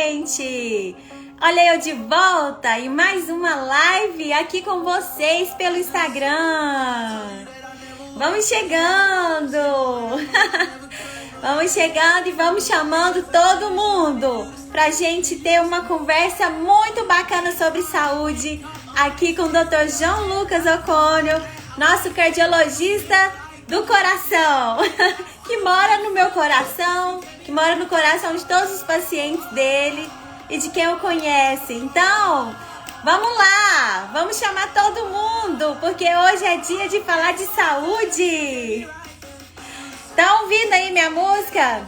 gente! Olha eu de volta e mais uma live aqui com vocês pelo Instagram. Vamos chegando! Vamos chegando e vamos chamando todo mundo pra gente ter uma conversa muito bacana sobre saúde aqui com o Dr. João Lucas Ocônio, nosso cardiologista do coração, que mora no meu coração, que mora no coração de todos os pacientes dele e de quem o conhece. Então, vamos lá, vamos chamar todo mundo, porque hoje é dia de falar de saúde. Tá ouvindo aí minha música?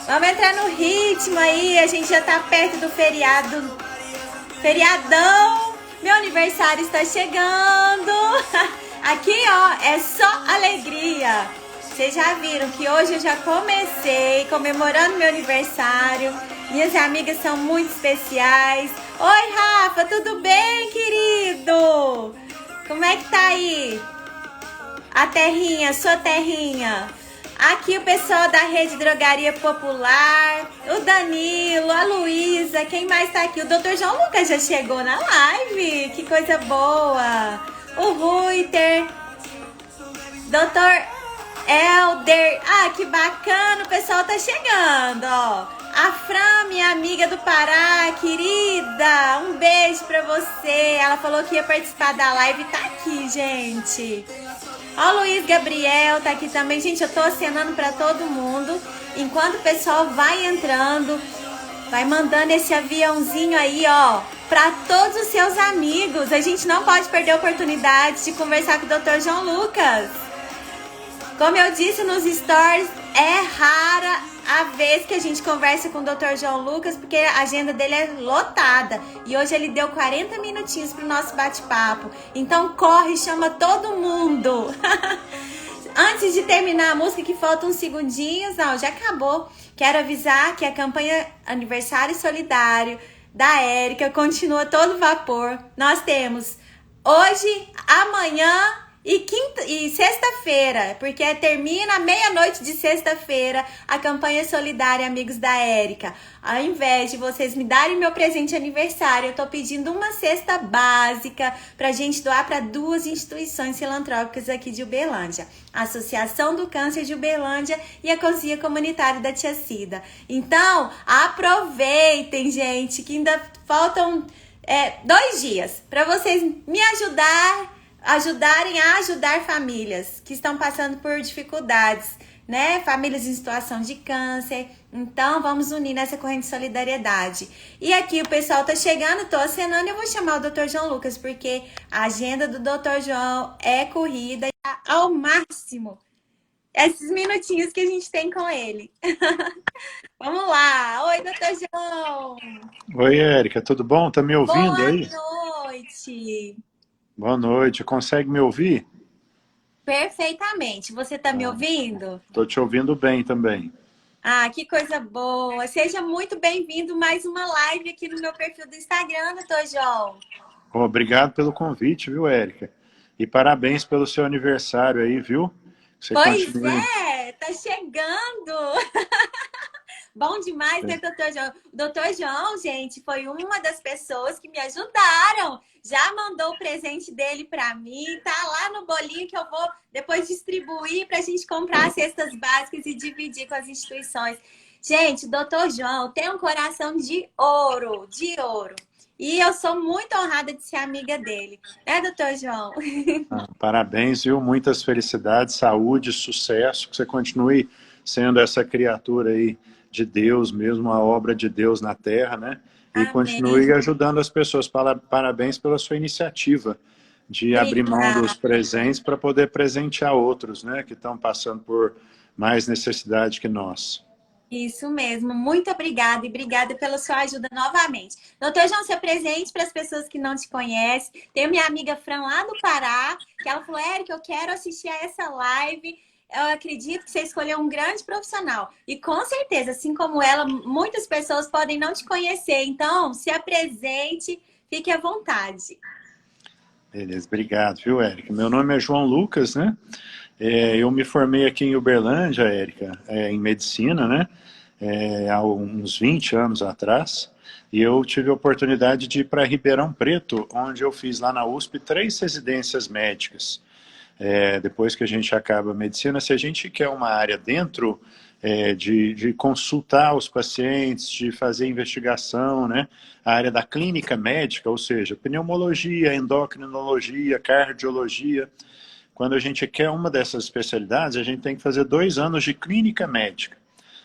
Vamos entrar no ritmo aí, a gente já tá perto do feriadão. Meu aniversário está chegando. Aqui, ó, é só alegria. Vocês já viram que hoje eu já comecei comemorando meu aniversário. Minhas amigas são muito especiais. Oi, Rafa, tudo bem, querido? Como é que tá aí? A terrinha, sua terrinha. Aqui o pessoal da Rede Drogaria Popular, o Danilo, a Luísa, quem mais tá aqui? O Dr. João Lucas já chegou na live, que coisa boa. O Ruiter, Dr. Elder, que bacana, o pessoal tá chegando, ó. A Fran, minha amiga do Pará, querida, um beijo pra você. Ela falou que ia participar da live e tá aqui, gente. Ó, o Luiz Gabriel tá aqui também. Gente, eu tô acenando pra todo mundo. Enquanto o pessoal vai entrando, vai mandando esse aviãozinho aí, ó, pra todos os seus amigos. A gente não pode perder a oportunidade de conversar com o Dr. João Lucas. Como eu disse nos stories, é rara a vez que a gente conversa com o Dr. João Lucas, porque a agenda dele é lotada. E hoje ele deu 40 minutinhos pro nosso bate-papo. Então corre, chama todo mundo. Antes de terminar a música, que faltam uns segundinhos, não, já acabou. Quero avisar que a campanha Aniversário Solidário da Érica continua todo vapor. Nós temos hoje, amanhã e sexta-feira, porque termina meia-noite de sexta-feira a campanha solidária Amigos da Érica. Ao invés de vocês me darem meu presente de aniversário, eu tô pedindo uma cesta básica pra gente doar para duas instituições filantrópicas aqui de Uberlândia. A Associação do Câncer de Uberlândia e a Cozinha Comunitária da Tia Cida. Então, aproveitem, gente, que ainda faltam 2 dias para vocês me ajudarem a ajudar famílias que estão passando por dificuldades, né? Famílias em situação de câncer. Então, vamos unir nessa corrente de solidariedade. E aqui o pessoal tá chegando, tô acenando e eu vou chamar o Dr. João Lucas, porque a agenda do Dr. João é corrida ao máximo. Esses minutinhos que a gente tem com ele. Vamos lá. Oi, Dr. João. Oi, Érica, tudo bom? Tá me ouvindo aí? Boa noite. Boa noite. Consegue me ouvir? Perfeitamente. Você tá me ouvindo? Tô te ouvindo bem também. Que coisa boa. Seja muito bem-vindo mais uma live aqui no meu perfil do Instagram, Dr. João. Obrigado pelo convite, viu, Érica? E parabéns pelo seu aniversário aí, viu? Pois é, tá chegando. Bom demais, né, Dr. João? O Dr. João, gente, foi uma das pessoas que me ajudaram. Já mandou o presente dele para mim, tá lá no bolinho que eu vou depois distribuir para a gente comprar as cestas básicas e dividir com as instituições. Gente, o Dr. João tem um coração de ouro, de ouro. E eu sou muito honrada de ser amiga dele. É, Dr. João? Parabéns, viu? Muitas felicidades, saúde, sucesso. Que você continue sendo essa criatura aí de Deus mesmo, a obra de Deus na Terra, né? E Amém. Continue ajudando as pessoas. Parabéns pela sua iniciativa de abrir mão dos presentes para poder presentear outros, né? Que estão passando por mais necessidade que nós. Isso mesmo. Muito obrigada e obrigada pela sua ajuda novamente. Doutor João, seu presente para as pessoas que não te conhecem. Tenho minha amiga Fran lá do Pará, que ela falou, Érica, eu quero assistir a essa live. Eu acredito que você escolheu um grande profissional. E com certeza, assim como ela, muitas pessoas podem não te conhecer. Então, se apresente, fique à vontade. Beleza, obrigado, viu, Érica? Meu nome é João Lucas, né? Eu me formei aqui em Uberlândia, Érica, em medicina, né? há uns 20 anos atrás, e eu tive a oportunidade de ir para Ribeirão Preto, onde eu fiz lá na USP 3 residências médicas. Depois que a gente acaba a medicina, se a gente quer uma área dentro de consultar os pacientes, de fazer investigação, né? A área da clínica médica, ou seja, pneumologia, endocrinologia, cardiologia. Quando a gente quer uma dessas especialidades, a gente tem que fazer 2 anos de clínica médica.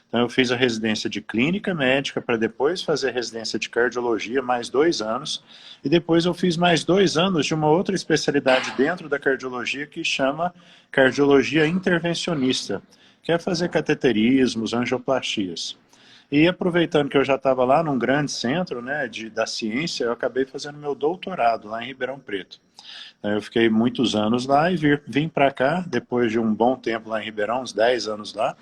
Então eu fiz a residência de clínica médica para depois fazer a residência de cardiologia, mais 2 anos. E depois eu fiz mais 2 anos de uma outra especialidade dentro da cardiologia que chama cardiologia intervencionista, que é fazer cateterismos, angioplastias. E aproveitando que eu já estava lá num grande centro, né, da ciência, eu acabei fazendo meu doutorado lá em Ribeirão Preto. Eu fiquei muitos anos lá e vim para cá, depois de um bom tempo lá em Ribeirão, uns 10 anos lá,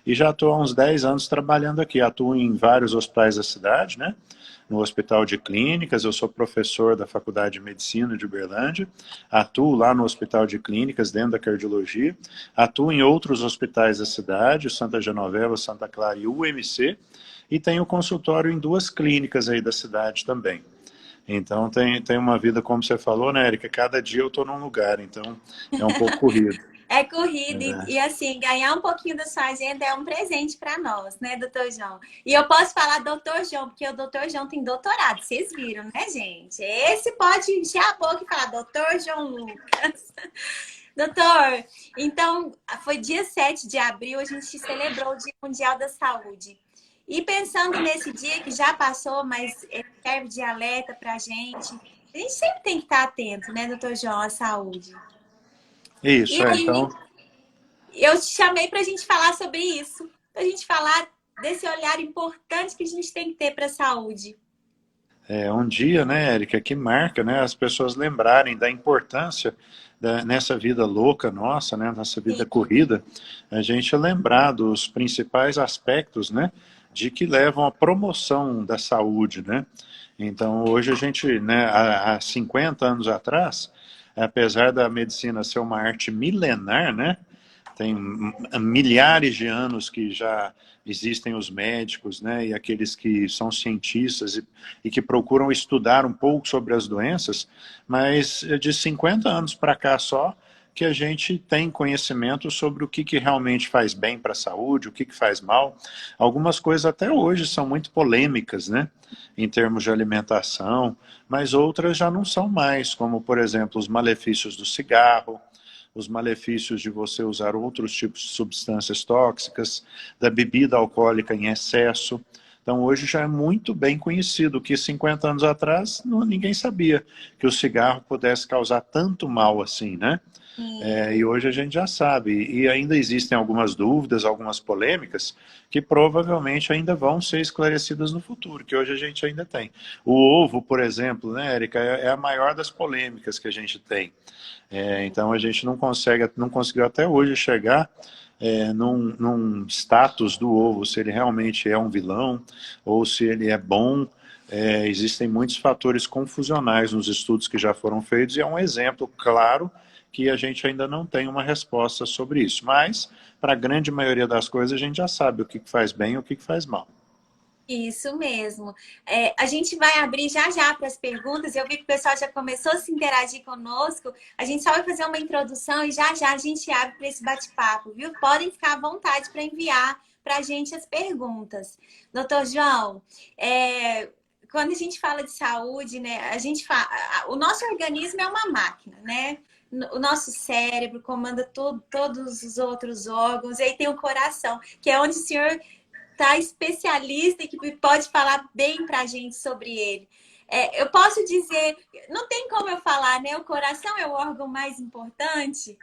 e já estou há uns 10 anos trabalhando aqui. Atuo em vários hospitais da cidade, né? No Hospital de Clínicas, eu sou professor da Faculdade de Medicina de Uberlândia, atuo lá no Hospital de Clínicas, dentro da cardiologia, atuo em outros hospitais da cidade, Santa Genoveva, Santa Clara e UMC, e tenho consultório em 2 clínicas aí da cidade também. Então tem uma vida, como você falou, né, Érica? Cada dia eu estou num lugar, então é um pouco corrido. É corrida e assim, ganhar um pouquinho da sua agenda é um presente para nós, né, doutor João? E eu posso falar doutor João, porque o doutor João tem doutorado, vocês viram, né, gente? Esse pode encher a boca e falar, doutor João Lucas. Doutor, então, foi dia 7 de abril, a gente celebrou o Dia Mundial da Saúde. E pensando nesse dia que já passou, mas serve de alerta para a gente sempre tem que estar atento, né, doutor João, à saúde. Isso, E aí, então... eu te chamei para a gente falar sobre isso, para a gente falar desse olhar importante que a gente tem que ter para a saúde. Um dia, né, Érica, que marca, né, as pessoas lembrarem da importância nessa vida louca nossa, né, nessa vida corrida, a gente lembrar dos principais aspectos, né, de que levam à promoção da saúde, né. Então, hoje a gente, né, há 50 anos atrás, apesar da medicina ser uma arte milenar, né, tem milhares de anos que já existem os médicos, né, e aqueles que são cientistas e que procuram estudar um pouco sobre as doenças, mas de 50 anos para cá só que a gente tem conhecimento sobre o que realmente faz bem para a saúde, o que faz mal. Algumas coisas até hoje são muito polêmicas, né, em termos de alimentação, mas outras já não são mais, como, por exemplo, os malefícios do cigarro, os malefícios de você usar outros tipos de substâncias tóxicas, da bebida alcoólica em excesso. Então, hoje já é muito bem conhecido que 50 anos atrás ninguém sabia que o cigarro pudesse causar tanto mal assim, né? E hoje a gente já sabe. E ainda existem algumas dúvidas, algumas polêmicas, que provavelmente ainda vão ser esclarecidas no futuro, que hoje a gente ainda tem. O ovo, por exemplo, né, Érica, é a maior das polêmicas que a gente tem. Então a gente não conseguiu até hoje chegar num status do ovo, se ele realmente é um vilão ou se ele é bom. Existem muitos fatores confusionais nos estudos que já foram feitos e é um exemplo claro que a gente ainda não tem uma resposta sobre isso. Mas, para a grande maioria das coisas, a gente já sabe o que faz bem e o que faz mal. Isso mesmo. A gente vai abrir já para as perguntas. Eu vi que o pessoal já começou a se interagir conosco. A gente só vai fazer uma introdução e já a gente abre para esse bate-papo, viu? Podem ficar à vontade para enviar para a gente as perguntas. Doutor João, quando a gente fala de saúde, né, o nosso organismo é uma máquina, né? O nosso cérebro comanda todos os outros órgãos. E aí tem o coração, que é onde o senhor tá especialista e que pode falar bem pra gente sobre ele. Eu posso dizer, não tem como eu falar, né? O coração é o órgão mais importante.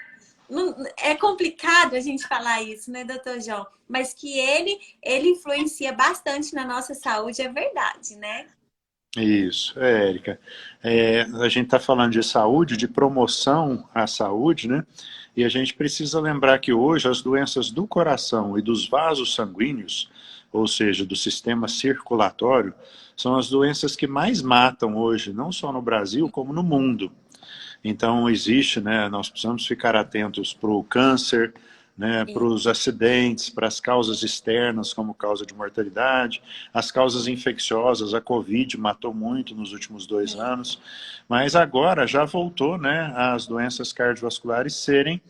É complicado a gente falar isso, né, doutor João? Mas que ele influencia bastante na nossa saúde, é verdade, né? Isso, Érica. A gente está falando de saúde, de promoção à saúde, né? E a gente precisa lembrar que hoje as doenças do coração e dos vasos sanguíneos, ou seja, do sistema circulatório, são as doenças que mais matam hoje, não só no Brasil, como no mundo. Então existe, né, nós precisamos ficar atentos para o câncer, né, para os acidentes, para as causas externas como causa de mortalidade, as causas infecciosas, a Covid matou muito nos últimos 2 anos, mas agora já voltou, né, as doenças cardiovasculares serem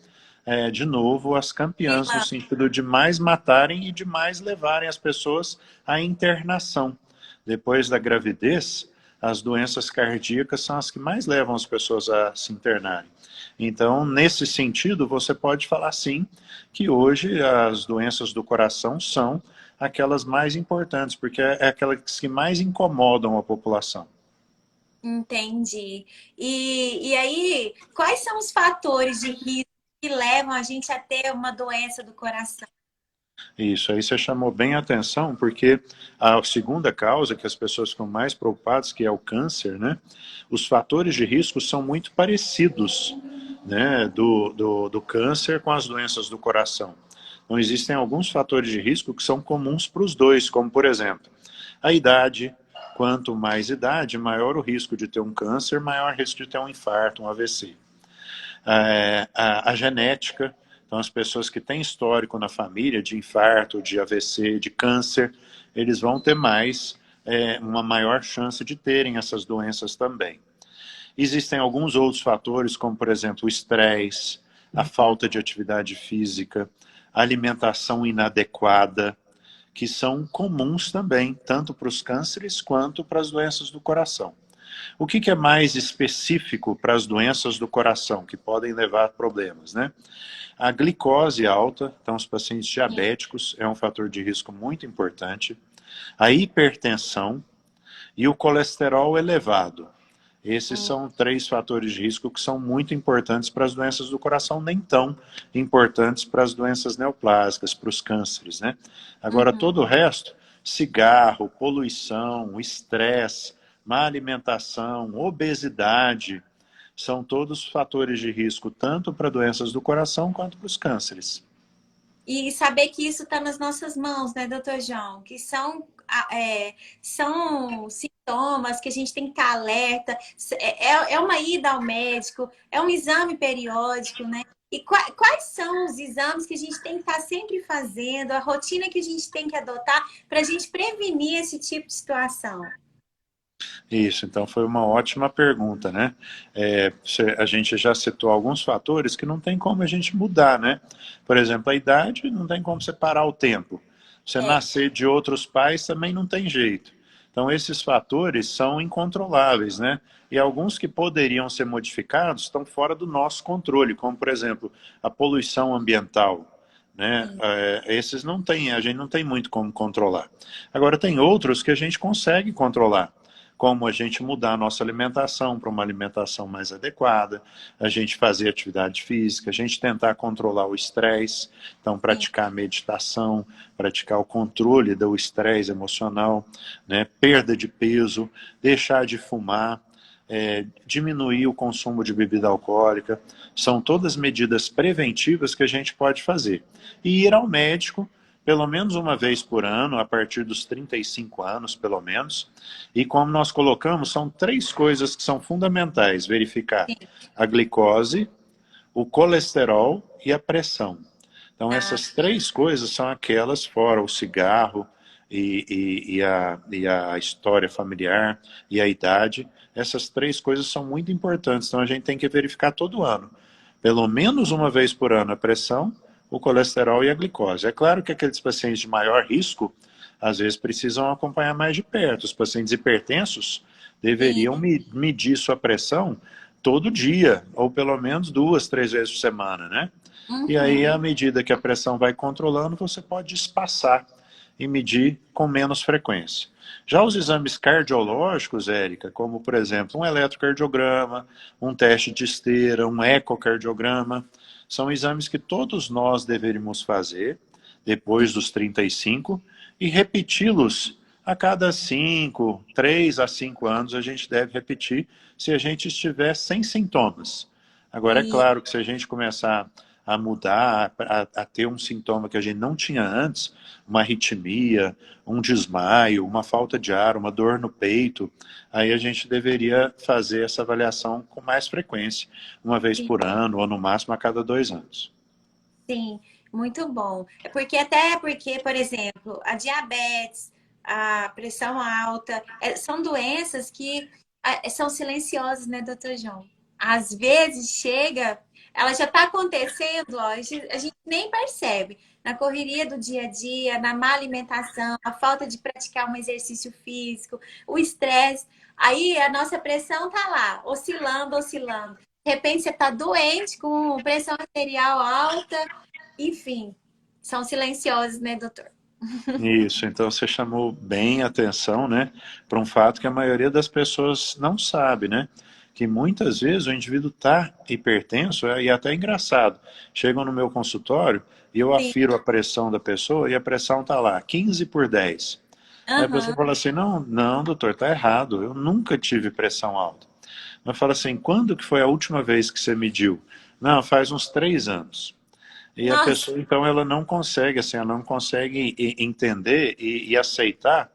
de novo as campeãs no sentido de mais matarem e de mais levarem as pessoas à internação. Depois da gravidez, as doenças cardíacas são as que mais levam as pessoas a se internarem. Então, nesse sentido, você pode falar sim que hoje as doenças do coração são aquelas mais importantes, porque é aquelas que mais incomodam a população. Entendi. E aí, quais são os fatores de risco que levam a gente a ter uma doença do coração? Isso, aí você chamou bem a atenção, porque a segunda causa que as pessoas ficam mais preocupadas, que é o câncer, né? Os fatores de risco são muito parecidos, né, do câncer com as doenças do coração. Então, existem alguns fatores de risco que são comuns para os dois, como, por exemplo, a idade. Quanto mais idade, maior o risco de ter um câncer, maior o risco de ter um infarto, um AVC. A genética, então as pessoas que têm histórico na família de infarto, de AVC, de câncer, eles vão ter uma maior chance de terem essas doenças também. Existem alguns outros fatores, como por exemplo o estresse, a falta de atividade física, a alimentação inadequada, que são comuns também, tanto para os cânceres quanto para as doenças do coração. O que é mais específico para as doenças do coração, que podem levar a problemas, né? A glicose alta, então os pacientes diabéticos, é um fator de risco muito importante. A hipertensão e o colesterol elevado. Esses são 3 fatores de risco que são muito importantes para as doenças do coração, nem tão importantes para as doenças neoplásicas, para os cânceres, né? Agora, todo o resto, cigarro, poluição, estresse, má alimentação, obesidade, são todos fatores de risco tanto para doenças do coração quanto para os cânceres. E saber que isso está nas nossas mãos, né, doutor João? Que são sintomas que a gente tem que estar alerta. É uma ida ao médico, é um exame periódico, né? E quais são os exames que a gente tem que estar sempre fazendo, a rotina que a gente tem que adotar para a gente prevenir esse tipo de situação? Isso, então foi uma ótima pergunta, né? A gente já citou alguns fatores que não tem como a gente mudar, né? Por exemplo, a idade não tem como você parar o tempo. Você É, nascer de outros pais também não tem jeito. Então esses fatores são incontroláveis, né? E alguns que poderiam ser modificados estão fora do nosso controle, como por exemplo a poluição ambiental, né? Esses não tem, a gente não tem muito como controlar. Agora tem outros que a gente consegue controlar, como a gente mudar a nossa alimentação para uma alimentação mais adequada, a gente fazer atividade física, a gente tentar controlar o estresse, então praticar meditação, praticar o controle do estresse emocional, né? Perda de peso, deixar de fumar, diminuir o consumo de bebida alcoólica, são todas medidas preventivas que a gente pode fazer. E ir ao médico pelo menos uma vez por ano, a partir dos 35 anos, pelo menos. E como nós colocamos, são 3 coisas que são fundamentais: verificar a glicose, o colesterol e a pressão. Então, essas 3 coisas são aquelas, fora o cigarro e a história familiar e a idade, essas 3 coisas são muito importantes. Então, a gente tem que verificar todo ano, pelo menos uma vez por ano, a pressão, o colesterol e a glicose. É claro que aqueles pacientes de maior risco, às vezes precisam acompanhar mais de perto. Os pacientes hipertensos deveriam medir sua pressão todo dia, ou pelo menos 2, 3 vezes por semana, né? E aí, à medida que a pressão vai controlando, você pode espaçar e medir com menos frequência. Já os exames cardiológicos, Érica, como por exemplo um eletrocardiograma, um teste de esteira, um ecocardiograma, são exames que todos nós deveríamos fazer depois dos 35 e repeti-los a cada 3 a 5 anos a gente deve repetir se a gente estiver sem sintomas. Agora, é claro que se a gente começar a mudar, a ter um sintoma que a gente não tinha antes, uma arritmia, um desmaio, uma falta de ar, uma dor no peito, aí a gente deveria fazer essa avaliação com mais frequência, uma vez por ano, ou no máximo a cada 2 anos. Sim. Muito bom. É porque até porque, por exemplo, a diabetes, a pressão alta, são doenças que são silenciosas, né, doutor João? Às vezes chega, ela já está acontecendo, ó, a gente nem percebe. Na correria do dia a dia, na má alimentação, a falta de praticar um exercício físico, o estresse. Aí a nossa pressão tá lá, oscilando, oscilando. De repente você tá doente, com pressão arterial alta, enfim, são silenciosos, né, doutor? Isso, então você chamou bem a atenção, né, para um fato que a maioria das pessoas não sabe, né? Que muitas vezes o indivíduo está hipertenso e até engraçado. Chegam no meu consultório e eu Sim. afiro a pressão da pessoa e a pressão está lá, 15/10. Aí a pessoa Aham. fala assim, não, não, doutor, está errado, eu nunca tive pressão alta. Eu falo assim, quando que foi a última vez que você mediu? Não, faz uns 3 anos. E a Nossa, pessoa, então, ela não consegue, assim, ela não consegue entender e aceitar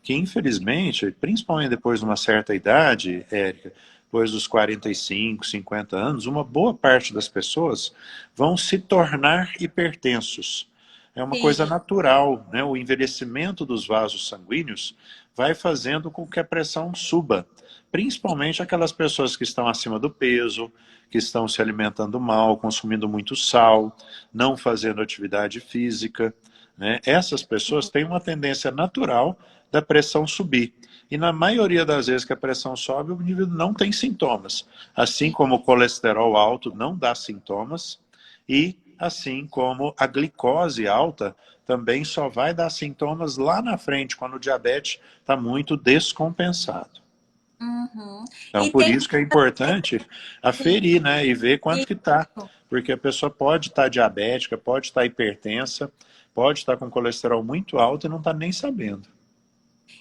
que, infelizmente, principalmente depois de uma certa idade, Érica, depois dos 45, 50 anos, uma boa parte das pessoas vão se tornar hipertensos. É uma coisa sim. natural, né? O envelhecimento dos vasos sanguíneos vai fazendo com que a pressão suba, principalmente aquelas pessoas que estão acima do peso, que estão se alimentando mal, consumindo muito sal, não fazendo atividade física, né? Essas pessoas têm uma tendência natural da pressão subir. E na maioria das vezes que a pressão sobe, o indivíduo não tem sintomas. Assim como o colesterol alto não dá sintomas, e assim como a glicose alta também só vai dar sintomas lá na frente, quando o diabetes está muito descompensado. Uhum. Então, E por tem isso que é importante aferir, né, e ver quanto que tá, isso. porque a pessoa pode estar diabética, pode estar hipertensa, pode estar com colesterol muito alto e não está nem sabendo.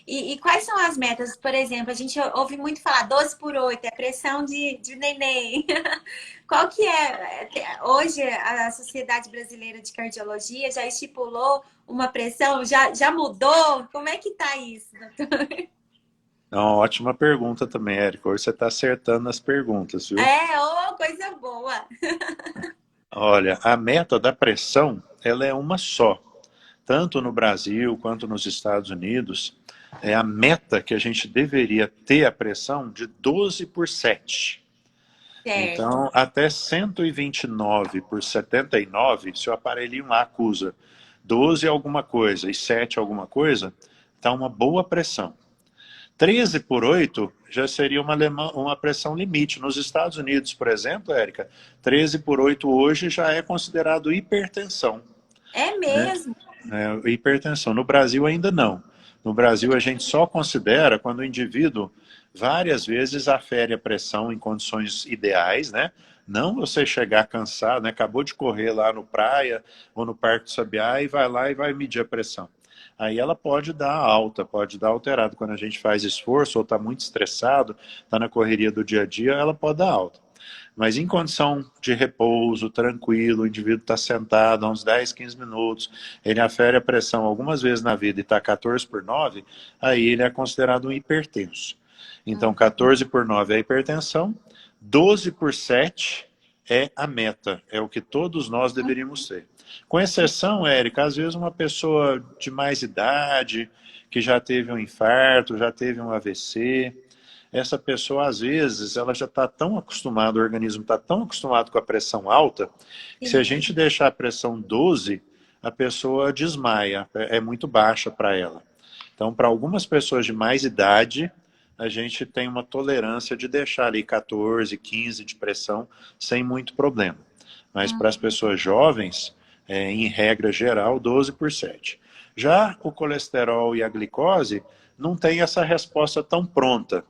E quais são as metas? Por exemplo, a gente ouve muito falar 12/8, é pressão de neném. Qual que é? Hoje, a Sociedade Brasileira de Cardiologia já estipulou uma pressão? Já mudou? Como é que tá isso, doutor? É uma ótima pergunta também, Érico. Hoje você está acertando as perguntas, viu? É, coisa boa. Olha, a meta da pressão, ela é uma só. Tanto no Brasil quanto nos Estados Unidos, é a meta que a gente deveria ter a pressão de 12/7. Certo. Então, até 129/79, se o aparelhinho lá acusa 12 alguma coisa e 7 alguma coisa, está uma boa pressão. 13/8 já seria uma pressão limite. Nos Estados Unidos, por exemplo, Érica, 13/8 hoje já é considerado hipertensão, É né? mesmo? Hipertensão. No Brasil ainda não. No Brasil a gente só considera quando o indivíduo várias vezes afere a pressão em condições ideais, né? Não você chegar cansado, né? Acabou de correr lá no praia ou no Parque do Sabiá e vai lá e vai medir a pressão. Aí ela pode dar alta, pode dar alterado. Quando a gente faz esforço ou está muito estressado, está na correria do dia a dia, ela pode dar alta. Mas em condição de repouso, tranquilo, o indivíduo está sentado há uns 10, 15 minutos, ele afere a pressão algumas vezes na vida e está 14/9, aí ele é considerado um hipertenso. Então, 14/9 é a hipertensão, 12/7 é a meta, é o que todos nós deveríamos ter. Com exceção, Érica, às vezes uma pessoa de mais idade, que já teve um infarto, já teve um AVC, essa pessoa, às vezes, ela já está tão acostumada, o organismo está tão acostumado com a pressão alta, que se a Sim. gente deixar a pressão 12, a pessoa desmaia, é muito baixa para ela. Então, para algumas pessoas de mais idade, a gente tem uma tolerância de deixar ali 14, 15 de pressão sem muito problema. Mas para as pessoas jovens, em regra geral, 12/7. Já o colesterol e a glicose não tem essa resposta tão pronta.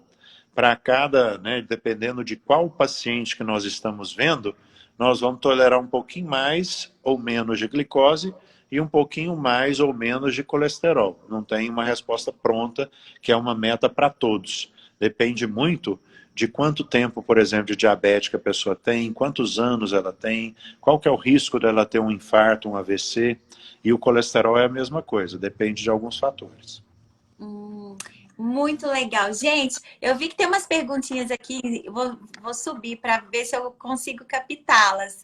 Para cada, né, dependendo de qual paciente que nós estamos vendo, nós vamos tolerar um pouquinho mais ou menos de glicose e um pouquinho mais ou menos de colesterol. Não tem uma resposta pronta, que é uma meta para todos. Depende muito de quanto tempo, por exemplo, de diabetes que a pessoa tem, quantos anos ela tem, qual que é o risco dela ter um infarto, um AVC, e o colesterol é a mesma coisa, depende de alguns fatores. Hum, muito legal. Gente, eu vi que tem umas perguntinhas aqui, vou subir para ver se eu consigo captá-las.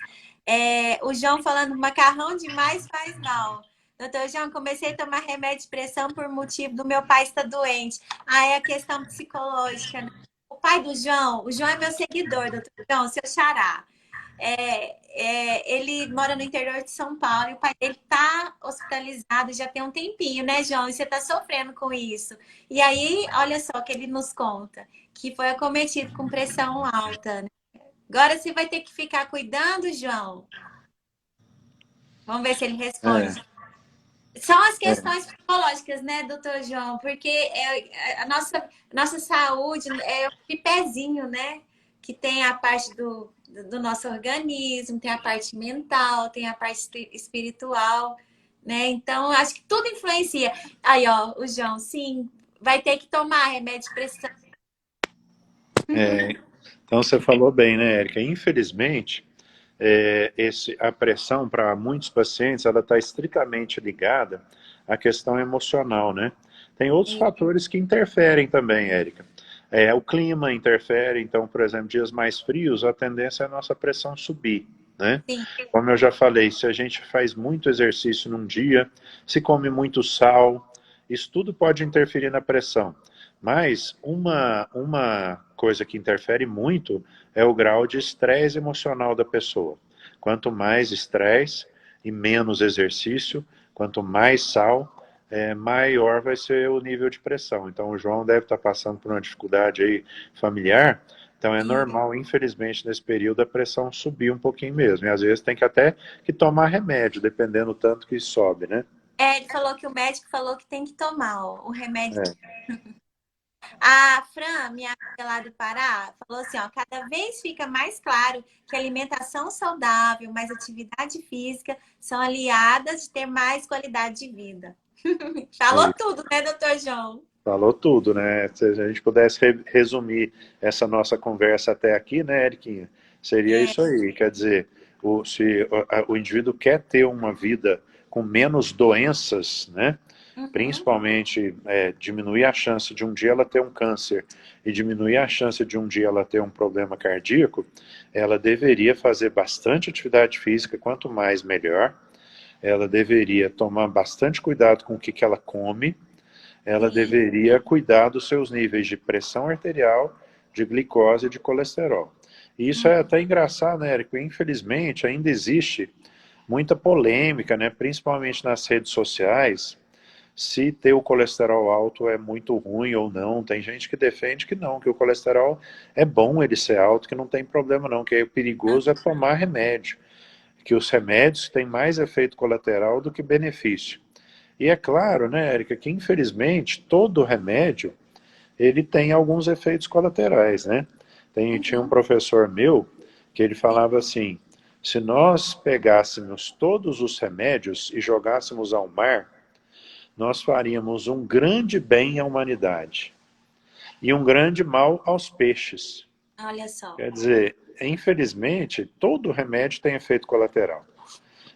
O João falando, macarrão demais faz mal. Doutor João, comecei a tomar remédio de pressão por motivo do meu pai estar doente. Ah, é a questão psicológica, né? O pai do João, o João é meu seguidor, doutor João, seu xará. Ele mora no interior de São Paulo e o pai dele tá hospitalizado já tem um tempinho, né, João? E você tá sofrendo com isso. E aí, olha só o que ele nos conta, que foi acometido com pressão alta, né? Agora você vai ter que ficar cuidando, João. Vamos ver se ele É, responde. São as é, questões psicológicas, né, doutor João? Porque a nossa saúde é o tripézinho, né? Que tem a parte do nosso organismo, tem a parte mental, tem a parte espiritual, né? Então, acho que tudo influencia. Aí, ó, o João, sim, vai ter que tomar remédio de pressão. é. Então você falou bem, né, Érica? Infelizmente, a pressão para muitos pacientes ela está estritamente ligada à questão emocional, né? Tem outros fatores que interferem também, Érica. O clima interfere, então, por exemplo, dias mais frios, a tendência é a nossa pressão subir, né? Sim, Como eu já falei, se a gente faz muito exercício num dia, se come muito sal, isso tudo pode interferir na pressão. Mas uma coisa que interfere muito é o grau de estresse emocional da pessoa. Quanto mais estresse e menos exercício, quanto mais sal, maior vai ser o nível de pressão. Então o João deve estar passando por uma dificuldade aí familiar, então é sim. normal, infelizmente, nesse período a pressão subir um pouquinho mesmo. E às vezes tem que até que tomar remédio, dependendo do tanto que sobe, né? Ele falou que o médico falou que tem que tomar ó, o remédio. É, A Fran, minha amiga lá do Pará, falou assim, ó, cada vez fica mais claro que alimentação saudável, mais atividade física são aliadas de ter mais qualidade de vida. Falou é. tudo, né, doutor João? Falou tudo, né? Se a gente pudesse resumir essa nossa conversa até aqui, né, Eriquinha? Seria É, isso aí. Quer dizer, se o indivíduo quer ter uma vida com menos doenças, né? uhum, Principalmente diminuir a chance de um dia ela ter um câncer e diminuir a chance de um dia ela ter um problema cardíaco, ela deveria fazer bastante atividade física, quanto mais melhor. Ela deveria tomar bastante cuidado com o que ela come, ela sim, deveria cuidar dos seus níveis de pressão arterial, de glicose e de colesterol. E isso é até engraçado, né, Érico? Infelizmente, ainda existe muita polêmica, né, principalmente nas redes sociais, se ter o colesterol alto é muito ruim ou não. Tem gente que defende que não, que o colesterol é bom ele ser alto, que não tem problema não, que o perigoso é tomar remédio, que os remédios têm mais efeito colateral do que benefício. E é claro, né, Érica, que infelizmente todo remédio ele tem alguns efeitos colaterais, né? Tinha um uhum, professor meu que ele sim, falava assim, se nós pegássemos todos os remédios e jogássemos ao mar, nós faríamos um grande bem à humanidade e um grande mal aos peixes. olha só. Quer dizer, infelizmente, todo remédio tem efeito colateral.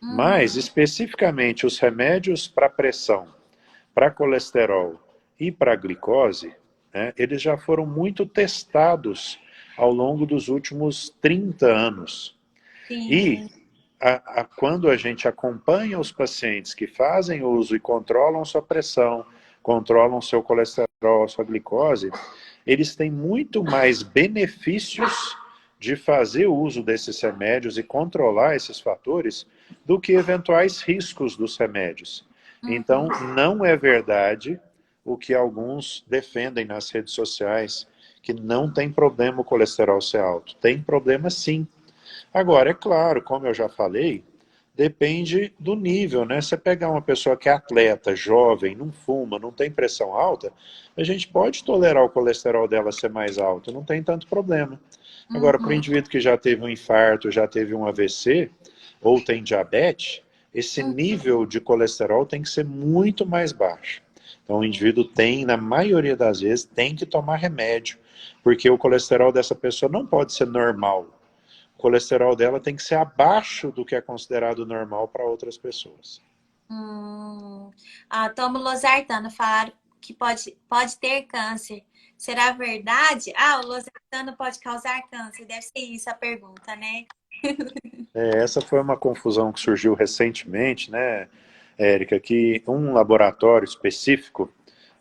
Mas, Uhum, especificamente, os remédios para pressão, para colesterol e para glicose, né, eles já foram muito testados ao longo dos últimos 30 anos. E sim, quando a gente acompanha os pacientes que fazem uso e controlam sua pressão, controlam seu colesterol, sua glicose, eles têm muito mais benefícios de fazer uso desses remédios e controlar esses fatores do que eventuais riscos dos remédios. Então, uhum, não é verdade o que alguns defendem nas redes sociais, que não tem problema o colesterol ser alto. Tem problema sim. Agora, é claro, como eu já falei, depende do nível, né? Você pegar uma pessoa que é atleta, jovem, não fuma, não tem pressão alta, a gente pode tolerar o colesterol dela ser mais alto, não tem tanto problema. Agora, para o uhum, indivíduo que já teve um infarto, já teve um AVC, ou tem diabetes, esse uhum, nível de colesterol tem que ser muito mais baixo. Então, o sim. indivíduo tem, na maioria das vezes, tem que tomar remédio, porque o colesterol dessa pessoa não pode ser normal. O colesterol dela tem que ser abaixo do que é considerado normal para outras pessoas. Hum. Tomo losartano, falaram que pode ter câncer. Será verdade? O losartano pode causar câncer. Deve ser isso a pergunta, né? Essa foi uma confusão que surgiu recentemente, né, Érica, que um laboratório específico,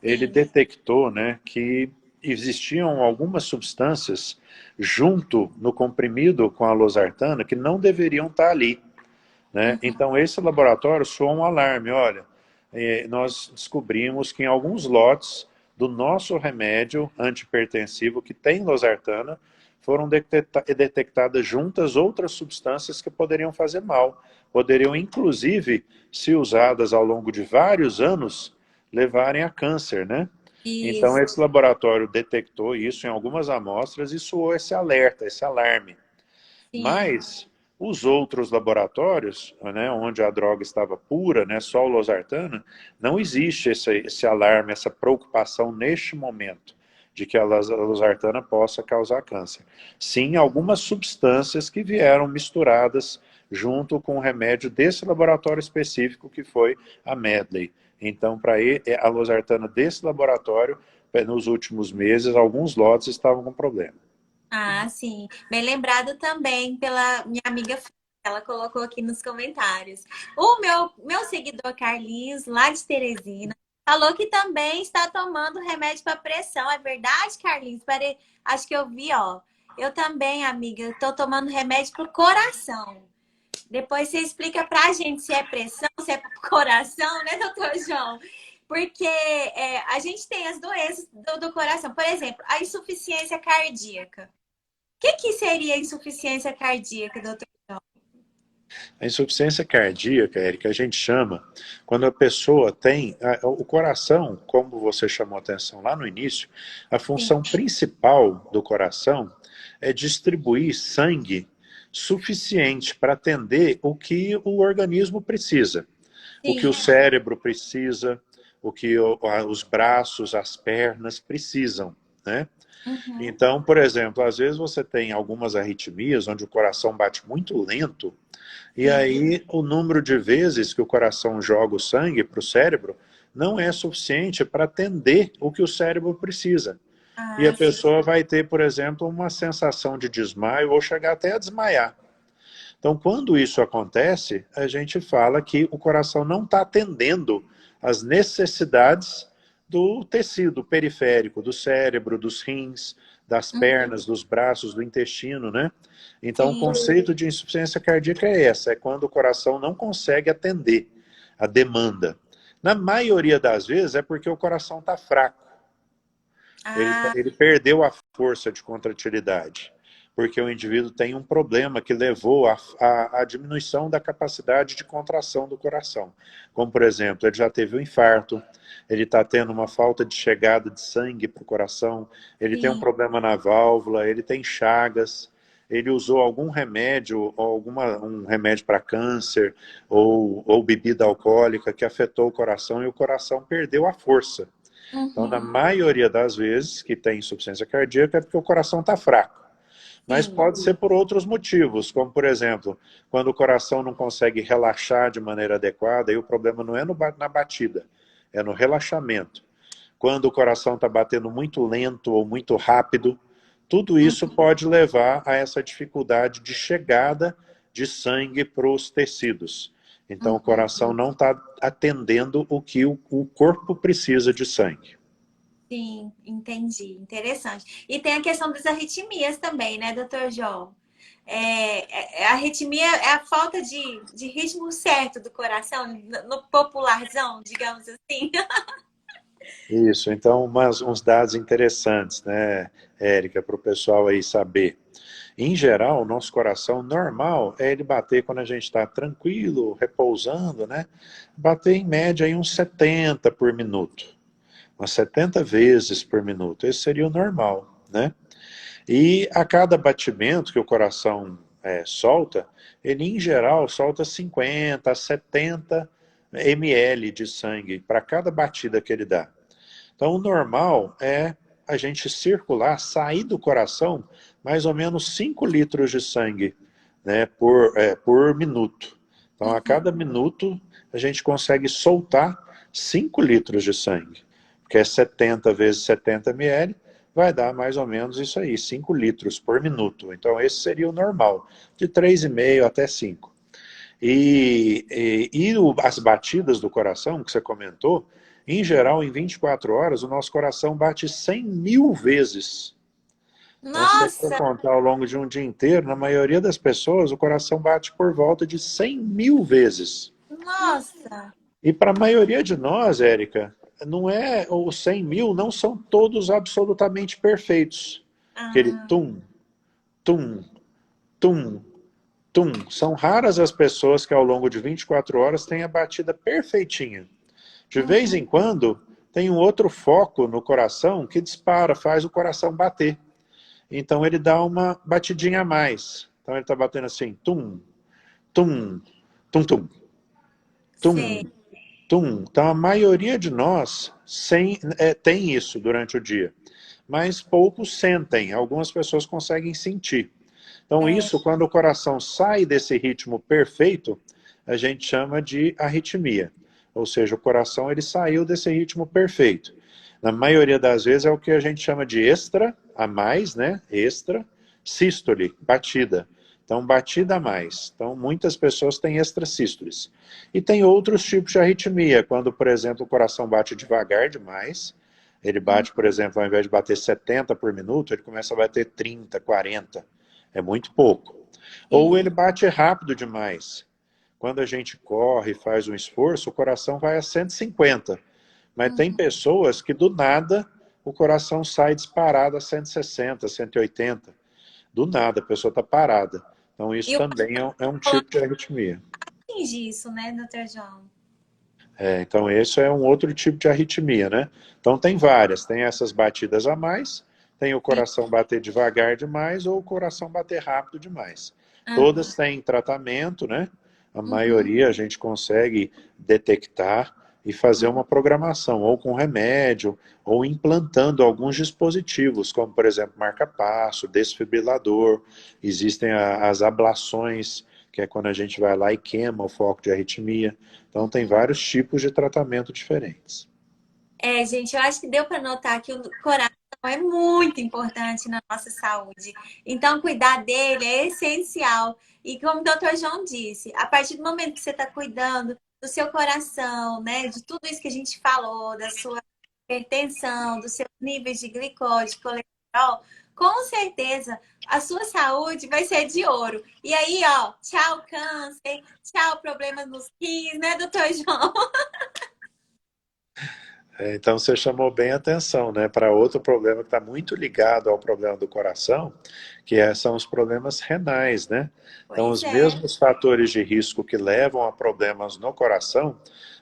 ele Sim. detectou, né, que existiam algumas substâncias junto no comprimido com a losartana que não deveriam estar ali, né? Uhum. Então esse laboratório soou um alarme, olha, nós descobrimos que em alguns lotes do nosso remédio antipertensivo que tem losartana, foram detectadas juntas outras substâncias que poderiam fazer mal, poderiam inclusive, se usadas ao longo de vários anos, levarem a câncer, né? Então Isso. esse laboratório detectou isso em algumas amostras e soou esse alerta, esse alarme. Sim. Mas os outros laboratórios, né, onde a droga estava pura, né, só o losartana, não existe esse alarme, essa preocupação neste momento de que a losartana possa causar câncer. Sim, algumas substâncias que vieram misturadas junto com o remédio desse laboratório específico que foi a Medley. Então, para a losartana desse laboratório, nos últimos meses, alguns lotes estavam com problema. Ah, sim. Bem lembrado também pela minha amiga, ela colocou aqui nos comentários. O meu seguidor Carlinhos, lá de Teresina, falou que também está tomando remédio para pressão. É verdade, Carlinhos? Acho que eu vi, ó. Eu também, amiga, estou tomando remédio para o coração. Depois você explica pra gente se é pressão, se é pro coração, né, doutor João? Porque a gente tem as doenças do coração. Por exemplo, a insuficiência cardíaca. O que seria insuficiência cardíaca, doutor João? A insuficiência cardíaca, Érica, a gente chama quando a pessoa tem o coração, como você chamou a atenção lá no início, a Sim. função principal do coração é distribuir sangue suficiente para atender o que o organismo precisa, o que Sim. o cérebro precisa, o que os braços, as pernas precisam, né? Uhum. Então, por exemplo, às vezes você tem algumas arritmias onde o coração bate muito lento, e Sim. aí o número de vezes que o coração joga o sangue para o cérebro não é suficiente para atender o que o cérebro precisa. E a Ah, sim. pessoa vai ter, por exemplo, uma sensação de desmaio ou chegar até a desmaiar. Então, quando isso acontece, a gente fala que o coração não está atendendo às necessidades do tecido periférico, do cérebro, dos rins, das Uhum. pernas, dos braços, do intestino, né? Então, o Sim. conceito de insuficiência cardíaca é essa, é quando o coração não consegue atender a demanda. Na maioria das vezes é porque o coração está fraco, Ah, ele perdeu a força de contratilidade, porque o indivíduo tem um problema que levou à diminuição da capacidade de contração do coração. Como, por exemplo, ele já teve um infarto, ele está tendo uma falta de chegada de sangue para o coração, ele tem um sim. problema na válvula, ele tem chagas, ele usou algum remédio, um remédio para câncer, ou bebida alcoólica que afetou o coração e o coração perdeu a força. Então, na Uhum. maioria das vezes que tem insuficiência cardíaca é porque o coração está fraco. Mas Sim. pode ser por outros motivos, como, por exemplo, quando o coração não consegue relaxar de maneira adequada, e o problema não é na batida, é no relaxamento. Quando o coração está batendo muito lento ou muito rápido, tudo isso Uhum. pode levar a essa dificuldade de chegada de sangue para os tecidos. Então, o Uhum. coração não está atendendo o que o corpo precisa de sangue. Sim, entendi. Interessante. E tem a questão das arritmias também, né, doutor João? A arritmia é a falta de ritmo certo do coração, no popularzão, digamos assim. Isso, então uns dados interessantes, né, Érica, para o pessoal aí saber. Em geral, o nosso coração normal é ele bater quando a gente está tranquilo, repousando, né? Bater em média aí uns 70 por minuto, umas 70 vezes por minuto. Esse seria o normal, né? E a cada batimento que o coração solta, ele em geral solta 50 a 70 ml de sangue para cada batida que ele dá. Então, o normal é a gente circular, sair do coração, mais ou menos 5 litros de sangue, né, por minuto. Então, a Uhum. cada minuto, a gente consegue soltar 5 litros de sangue, que é 70 vezes 70 ml, vai dar mais ou menos isso aí, 5 litros por minuto. Então esse seria o normal, de 3,5 até 5. As batidas do coração, que você comentou, em geral, em 24 horas, o nosso coração bate 100 mil vezes. Então, se você for Nossa, contar ao longo de um dia inteiro, na maioria das pessoas, o coração bate por volta de 100 mil vezes. nossa. E para a maioria de nós, Érica, não é, os 100 mil não são todos absolutamente perfeitos. Aquele Ah, tum, tum, tum, tum. São raras as pessoas que ao longo de 24 horas têm a batida perfeitinha. De vez uhum, em quando, tem um outro foco no coração que dispara, faz o coração bater. Então ele dá uma batidinha a mais. Então ele está batendo assim, tum, tum, tum, tum, sei. tum, tum. Então a maioria de nós tem isso durante o dia. Mas poucos sentem, algumas pessoas conseguem sentir. Então É, isso, quando o coração sai desse ritmo perfeito, a gente chama de arritmia. Ou seja, o coração ele saiu desse ritmo perfeito. Na maioria das vezes é o que a gente chama de extra, a mais, né? Extra, sístole, batida. Então, batida a mais. Então, muitas pessoas têm extrasístoles. E tem outros tipos de arritmia, quando, por exemplo, o coração bate devagar demais. Ele hum, bate, por exemplo, ao invés de bater 70 por minuto, ele começa a bater 30, 40. É muito pouco. Ou sim. ele bate rápido demais. Quando a gente corre, faz um esforço, o coração vai a 150. Mas tem Uhum. pessoas que do nada o coração sai disparado a 160, 180. Do nada a pessoa está parada. Então isso E o também é um falando tipo de arritmia. isso, né, doutor João? Então esse é um outro tipo de arritmia, né? Então tem várias, tem essas batidas a mais, tem o Sim. coração bater devagar demais ou o coração bater rápido demais. Aham. Todas têm tratamento, né? A Uhum. maioria a gente consegue detectar e fazer uma programação, ou com remédio, ou implantando alguns dispositivos, como por exemplo marca-passo, desfibrilador, existem as ablações, que é quando a gente vai lá e queima o foco de arritmia. Então, tem Uhum. vários tipos de tratamento diferentes. É, gente, eu acho que deu para notar que o coração é muito importante na nossa saúde. Então, cuidar dele é essencial. E como o doutor João disse, a partir do momento que você está cuidando do seu coração, né, de tudo isso que a gente falou, da sua hipertensão, dos seus níveis de glicose, de colesterol, com certeza a sua saúde vai ser de ouro. E aí, ó, tchau câncer, tchau problemas nos rins, né, doutor João? Então, você chamou bem a atenção, né, para outro problema que está muito ligado ao problema do coração, são os problemas renais, né? Então, Pois os é. mesmos fatores de risco que levam a problemas no coração,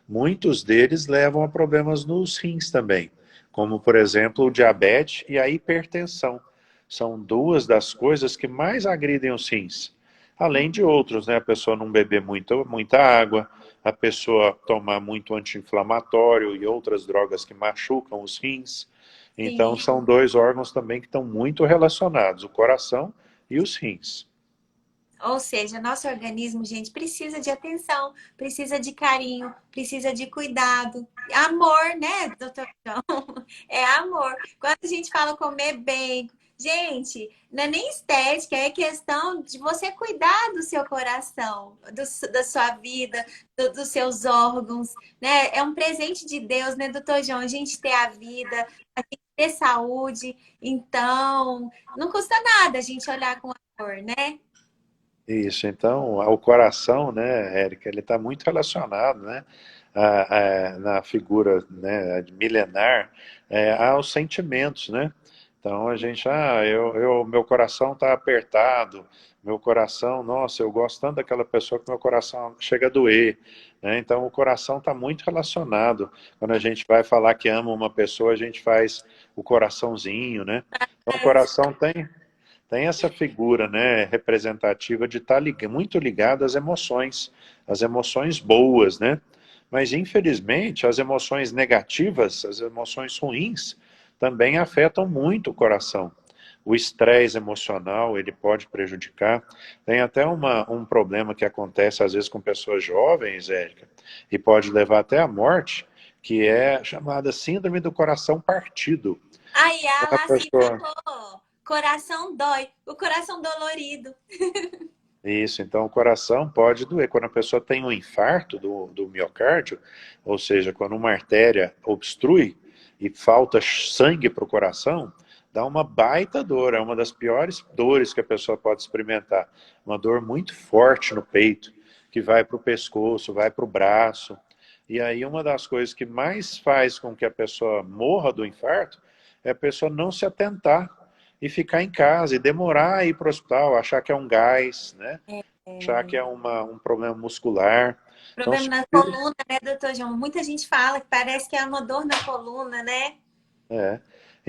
muitos deles levam a problemas nos rins também, como, por exemplo, o diabetes e a hipertensão. São duas das coisas que mais agridem os rins. Além de outros, né? A pessoa não beber muita água, a pessoa tomar muito anti-inflamatório e outras drogas que machucam os rins. Então, Sim. são dois órgãos também que estão muito relacionados, o coração e os rins. Ou seja, nosso organismo, gente, precisa de atenção, precisa de carinho, precisa de cuidado. Amor, né, doutor João? É amor. Quando a gente fala comer bem, gente, não é nem estética, é questão de você cuidar do seu coração, da sua vida, dos seus órgãos, né? É um presente de Deus, né, doutor João? A gente ter a vida, a gente ter saúde. Então, não custa nada a gente olhar com amor, né? Isso, então, o coração, né, Érica, ele está muito relacionado, né, na figura, né, milenar, aos sentimentos, né? Então a gente, meu coração está apertado, meu coração, nossa, eu gosto tanto daquela pessoa que meu coração chega a doer, né? Então o coração está muito relacionado. Quando a gente vai falar que ama uma pessoa, a gente faz o coraçãozinho, né? Então o coração tem essa figura, né, representativa de estar muito ligado às emoções boas, né? Mas infelizmente as emoções negativas, as emoções ruins, também afetam muito o coração. O estresse emocional, ele pode prejudicar. Tem até um problema que acontece às vezes com pessoas jovens, Érica, e pode levar até à morte, que é chamada síndrome do coração partido. Aí Quando a ela assim pessoa... falou, coração dói, o coração dolorido. Isso, então o coração pode doer. Quando a pessoa tem um infarto do miocárdio, ou seja, quando uma artéria obstrui e falta sangue para o coração, dá uma baita dor, é uma das piores dores que a pessoa pode experimentar. Uma dor muito forte no peito, que vai para o pescoço, vai para o braço. E aí uma das coisas que mais faz com que a pessoa morra do infarto é a pessoa não se atentar e ficar em casa e demorar a ir para o hospital, achar que é um gás, né? Achar que é um problema muscular. Então, Problema na coluna, né, doutor João? Muita gente fala que parece que é uma dor na coluna, né? é.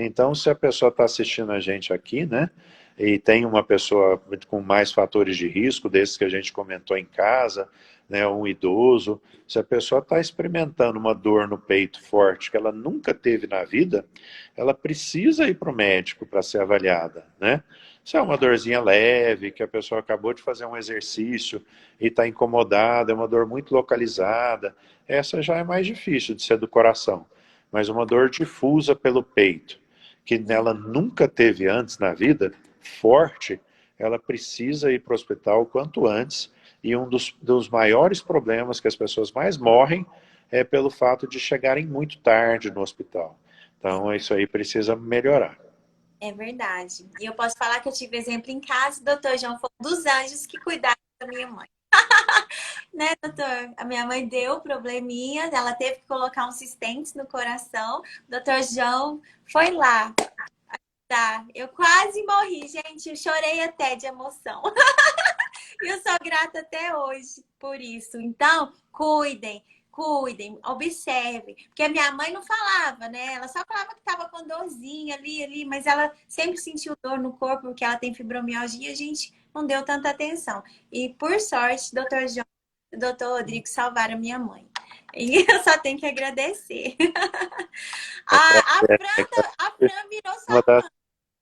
Então, se a pessoa está assistindo a gente aqui, né, e tem uma pessoa com mais fatores de risco, desses que a gente comentou em casa, né, um idoso, se a pessoa está experimentando uma dor no peito forte que ela nunca teve na vida, ela precisa ir para o médico para ser avaliada, né? Se é uma dorzinha leve, que a pessoa acabou de fazer um exercício e está incomodada, é uma dor muito localizada, essa já é mais difícil de ser do coração. Mas uma dor difusa pelo peito, que nela nunca teve antes na vida, forte, ela precisa ir para o hospital o quanto antes. E um dos maiores problemas que as pessoas mais morrem é pelo fato de chegarem muito tarde no hospital. Então, isso aí precisa melhorar. É verdade. E eu posso falar que eu tive exemplo em casa, o doutor João foi um dos anjos que cuidaram da minha mãe. Né, doutor? A minha mãe deu probleminha, ela teve que colocar uns stents no coração. O doutor João foi lá. Tá, eu quase morri, gente. Eu chorei até de emoção. E eu sou grata até hoje por isso. Então, cuidem, cuidem, observem. Porque a minha mãe não falava, né? Ela só falava que estava com dorzinha ali, mas ela sempre sentiu dor no corpo porque ela tem fibromialgia e a gente não deu tanta atenção. E por sorte, doutor João e doutor Rodrigo salvaram a minha mãe. E eu só tenho que agradecer. A Fran virou Uma sua das,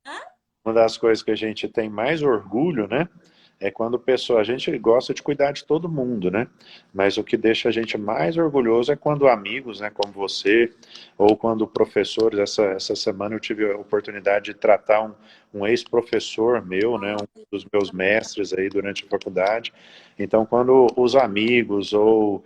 fã. uma das coisas que a gente tem mais orgulho, né? É quando a gente gosta de cuidar de todo mundo, né? Mas o que deixa a gente mais orgulhoso é quando amigos, né, como você, ou quando professores, essa semana eu tive a oportunidade de tratar um ex-professor meu, né, um dos meus mestres aí durante a faculdade. Então, quando os amigos ou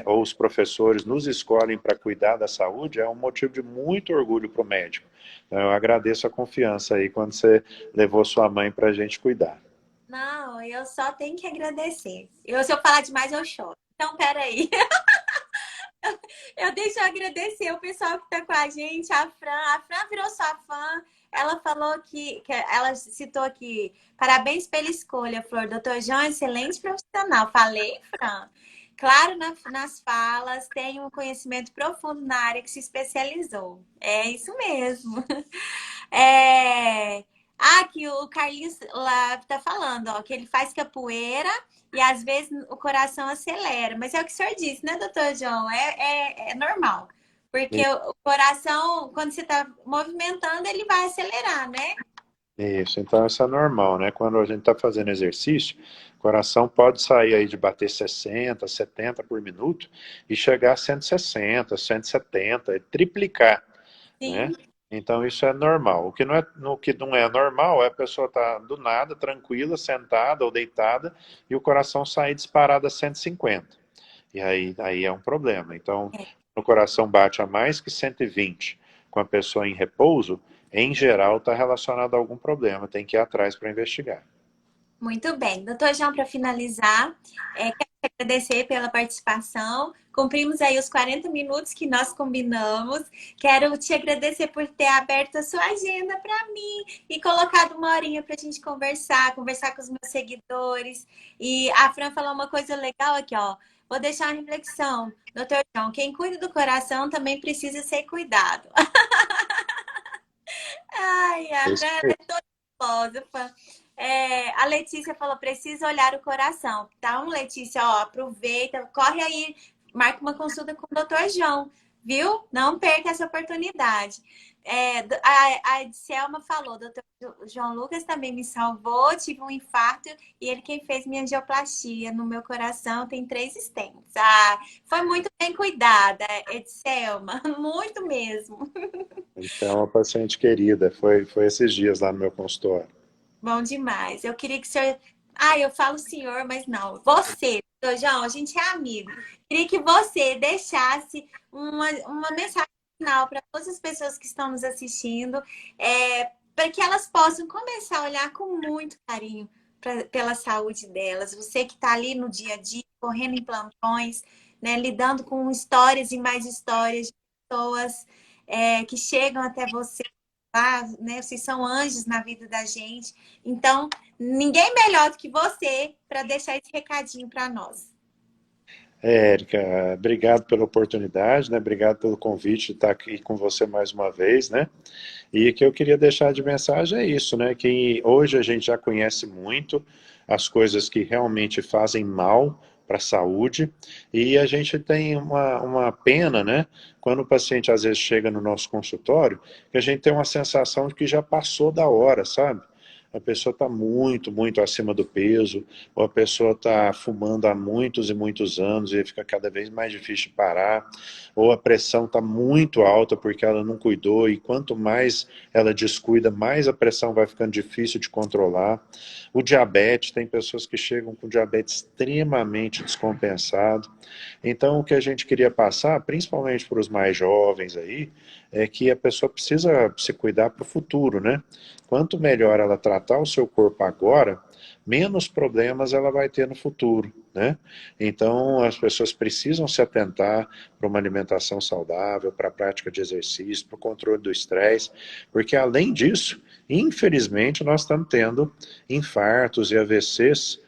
os professores nos escolhem para cuidar da saúde, é um motivo de muito orgulho para o médico. Então, eu agradeço a confiança aí quando você levou sua mãe para a gente cuidar. Não, eu só tenho que agradecer. Se eu falar demais, eu choro. Então, peraí. Eu deixo eu agradecer o pessoal que está com a gente, a Fran. A Fran virou sua fã. Ela falou que ela citou aqui, parabéns pela escolha, Flor. Doutor João, excelente profissional. Falei, Fran. Claro, nas falas, tem um conhecimento profundo na área que se especializou. É isso mesmo. É... Ah, que o Carlinhos lá tá falando, ó, que ele faz capoeira e às vezes o coração acelera. Mas é o que o senhor disse, né, doutor João? É normal. Porque o coração, quando você tá movimentando, ele vai acelerar, né? Isso, então isso é normal, né? Quando a gente está fazendo exercício, o coração pode sair aí de bater 60, 70 por minuto e chegar a 160, 170, e triplicar, né? Sim. Então isso é normal. O que não é normal é a pessoa estar do nada, tranquila, sentada ou deitada e o coração sair disparado a 150. E aí é um problema. Então, o coração bate a mais que 120 com a pessoa em repouso, em geral está relacionado a algum problema, tem que ir atrás para investigar. Muito bem. Doutor João, para finalizar, quero te agradecer pela participação. Cumprimos aí os 40 minutos que nós combinamos. Quero te agradecer por ter aberto a sua agenda para mim e colocado uma horinha para a gente conversar com os meus seguidores. E a Fran falou uma coisa legal aqui, ó. Vou deixar uma reflexão. Doutor João, quem cuida do coração também precisa ser cuidado. Ai, a Isso Fran aí. é toda filósofa. A Letícia falou, precisa olhar o coração. Então, Letícia, ó, aproveita, corre aí, marca uma consulta com o Dr. João. viu? Não perca essa oportunidade. A Selma falou, doutor João Lucas também me salvou, tive um infarto e ele quem fez minha angioplastia no meu coração tem 3 stents. Ah, foi muito bem cuidada, Edselma, muito mesmo. Então, é uma paciente querida, foi esses dias lá no meu consultório. Bom demais. Eu queria que o senhor. Ah, eu falo senhor, mas não. Você, doutor João, a gente é amigo. Queria que você deixasse uma mensagem final para todas as pessoas que estão nos assistindo, para que elas possam começar a olhar com muito carinho pela saúde delas. Você que está ali no dia a dia, correndo em plantões, né, lidando com histórias e mais histórias de pessoas que chegam até você lá, né? Vocês são anjos na vida da gente. Então, ninguém melhor do que você para deixar esse recadinho para nós. Érica, obrigado pela oportunidade, né? Obrigado pelo convite de estar aqui com você mais uma vez, né? E o que eu queria deixar de mensagem é isso, né? Que hoje a gente já conhece muito as coisas que realmente fazem mal para a saúde e a gente tem uma pena, né? Quando o paciente às vezes chega no nosso consultório, que a gente tem uma sensação de que já passou da hora, sabe? A pessoa está muito, muito acima do peso, ou a pessoa está fumando há muitos e muitos anos e fica cada vez mais difícil de parar, ou a pressão está muito alta porque ela não cuidou e quanto mais ela descuida, mais a pressão vai ficando difícil de controlar. O diabetes, tem pessoas que chegam com diabetes extremamente descompensado. Então, o que a gente queria passar, principalmente para os mais jovens aí, é que a pessoa precisa se cuidar para o futuro, né? Quanto melhor ela tratar o seu corpo agora, menos problemas ela vai ter no futuro, né? Então, as pessoas precisam se atentar para uma alimentação saudável, para a prática de exercício, para o controle do estresse, porque além disso, infelizmente, nós estamos tendo infartos e AVCs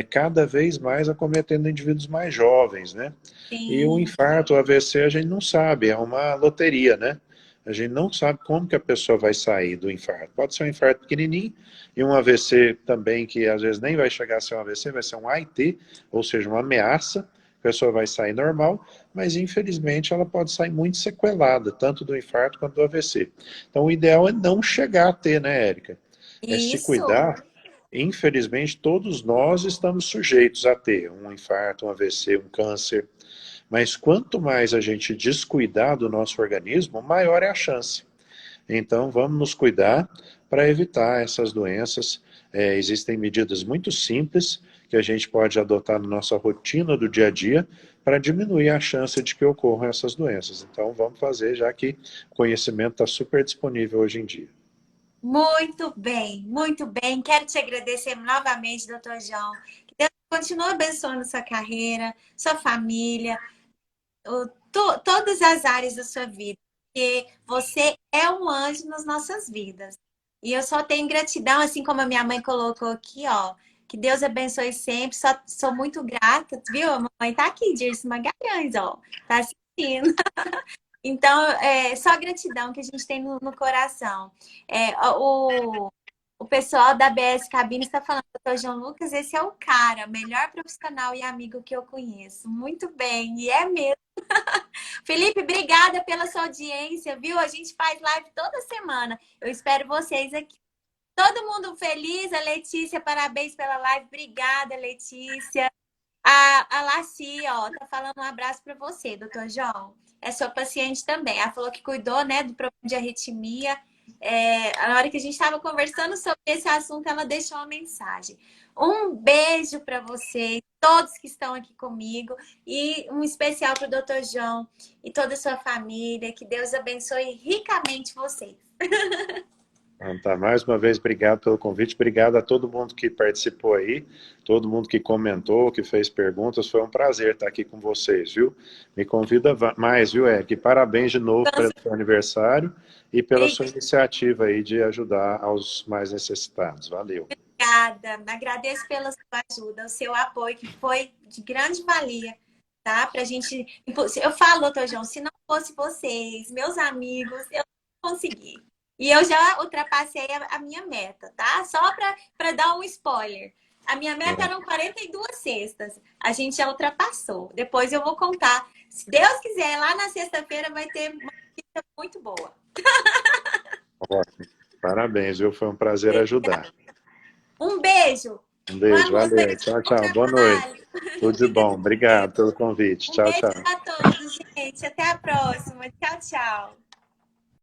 cada vez mais acometendo indivíduos mais jovens, né? E o Sim, infarto, o AVC, a gente não sabe, é uma loteria, né? A gente não sabe como que a pessoa vai sair do infarto. Pode ser um infarto pequenininho e um AVC também, que às vezes nem vai chegar a ser um AVC, vai ser um AIT, ou seja, uma ameaça. A pessoa vai sair normal, mas infelizmente ela pode sair muito sequelada, tanto do infarto quanto do AVC. Então o ideal é não chegar a ter, né, Érica? É se isso. cuidar. Infelizmente, todos nós estamos sujeitos a ter um infarto, um AVC, um câncer. Mas quanto mais a gente descuidar do nosso organismo, maior é a chance. Então, vamos nos cuidar para evitar essas doenças. Existem medidas muito simples que a gente pode adotar na nossa rotina do dia a dia para diminuir a chance de que ocorram essas doenças. Então, vamos fazer, já que o conhecimento está super disponível hoje em dia. Muito bem, muito bem. Quero te agradecer novamente, doutor João. Que Deus continue abençoando sua carreira, sua família, todas as áreas da sua vida. Porque você é um anjo nas nossas vidas. E eu só tenho gratidão, assim como a minha mãe colocou aqui, ó. Que Deus abençoe sempre. Sou muito grata, viu? A mamãe tá aqui, Dirce Magalhães, ó. Tá assistindo. Então, só gratidão que a gente tem no coração. O pessoal da BS Cabine está falando, doutor João Lucas, esse é o cara, melhor profissional e amigo que eu conheço. Muito bem, e é mesmo. Felipe, obrigada pela sua audiência, viu? A gente faz live toda semana. Eu espero vocês aqui. Todo mundo feliz, a Letícia, parabéns pela live. Obrigada, Letícia. A Laci, ó, tá falando um abraço para você, doutor João. É sua paciente também. Ela falou que cuidou, né, do problema de arritmia. Na hora que a gente estava conversando sobre esse assunto, ela deixou uma mensagem. Um beijo para vocês, todos que estão aqui comigo, e um especial para o doutor João e toda a sua família. Que Deus abençoe ricamente vocês. Então, tá, mais uma vez, obrigado pelo convite, obrigado a todo mundo que participou aí, todo mundo que comentou, que fez perguntas, foi um prazer estar aqui com vocês, viu? Me convida mais, viu, Eric? Parabéns de novo pelo seu aniversário e pela sua iniciativa aí de ajudar aos mais necessitados. Valeu. Obrigada, agradeço pela sua ajuda, o seu apoio, que foi de grande valia, tá? Pra gente. Eu falo, doutor João, se não fosse vocês, meus amigos, eu não consegui. E eu já ultrapassei a minha meta, tá? Só para dar um spoiler. A minha meta eram 42 cestas. A gente já ultrapassou. Depois eu vou contar. Se Deus quiser, lá na sexta-feira vai ter uma notícia muito boa. Ótimo. Parabéns, viu? Foi um prazer ajudar. Um beijo. Um Boa beijo, noite, valeu. Tchau, bom tchau. Boa noite. trabalho. Tudo de bom. Fica com Deus. Obrigado pelo convite. Um Tchau, beijo tchau. para todos, gente. Até a próxima. Tchau, tchau.